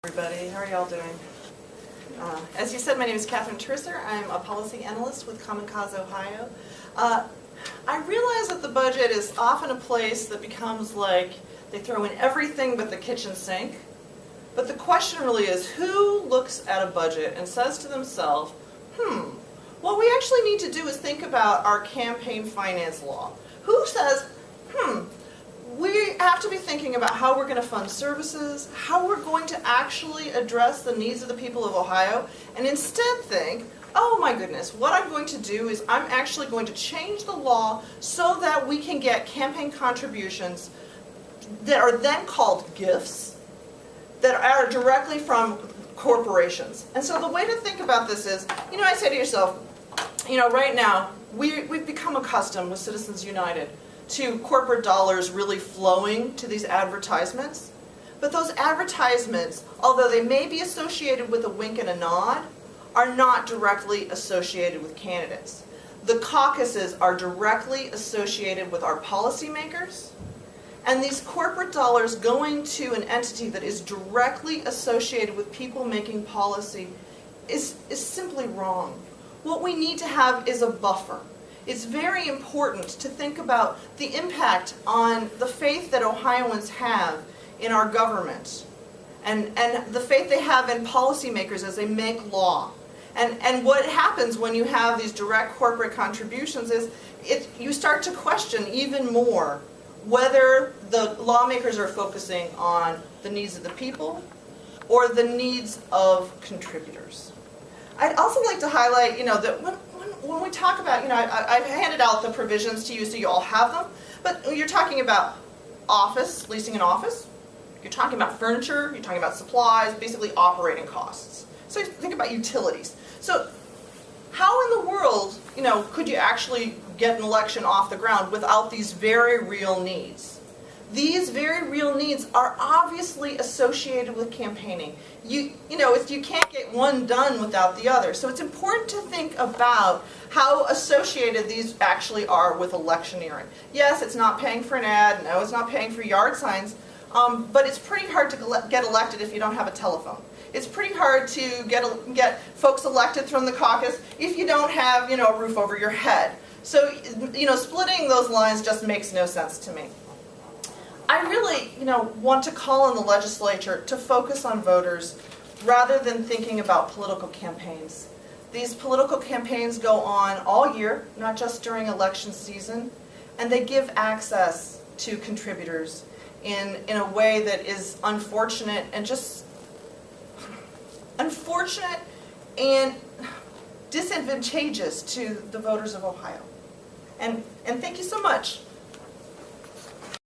Everybody, how are y'all doing? As you said, my name is Catherine Turcer. I'm a policy analyst with Common Cause Ohio. I realize that the budget is often a place that becomes like they throw in everything but the kitchen sink. But the question really is, who looks at a budget and says to themselves, what we actually need to do is think about our campaign finance law. Who says, we have to be thinking about how we're going to fund services, how we're going to actually address the needs of the people of Ohio, and instead think, oh my goodness, what I'm going to do is I'm actually going to change the law so that we can get campaign contributions that are then called gifts that are directly from corporations. And so the way to think about this is, I say to yourself, right now, we've become accustomed with Citizens United to corporate dollars really flowing to these advertisements. But those advertisements, although they may be associated with a wink and a nod, are not directly associated with candidates. The caucuses are directly associated with our policymakers, and these corporate dollars going to an entity that is directly associated with people making policy is simply wrong. What we need to have is a buffer. It's very important to think about the impact on the faith that Ohioans have in our government and the faith they have in policymakers as they make law. And what happens when you have these direct corporate contributions is you start to question even more whether the lawmakers are focusing on the needs of the people or the needs of contributors. I'd also like to highlight, that when we talk about, I've handed out the provisions to you so you all have them, but you're talking about office, leasing an office, you're talking about furniture, you're talking about supplies, basically operating costs. So think about utilities. So how in the world, could you actually get an election off the ground without these very real needs? These very real needs are obviously associated with campaigning. You can't get one done without the other. So it's important to think about how associated these actually are with electioneering. Yes, it's not paying for an ad. No, it's not paying for yard signs. But it's pretty hard to get elected if you don't have a telephone. It's pretty hard to get folks elected from the caucus if you don't have, a roof over your head. So, splitting those lines just makes no sense to me. I really, want to call on the legislature to focus on voters rather than thinking about political campaigns. These political campaigns go on all year, not just during election season, and they give access to contributors in a way that is unfortunate and disadvantageous to the voters of Ohio. And thank you so much.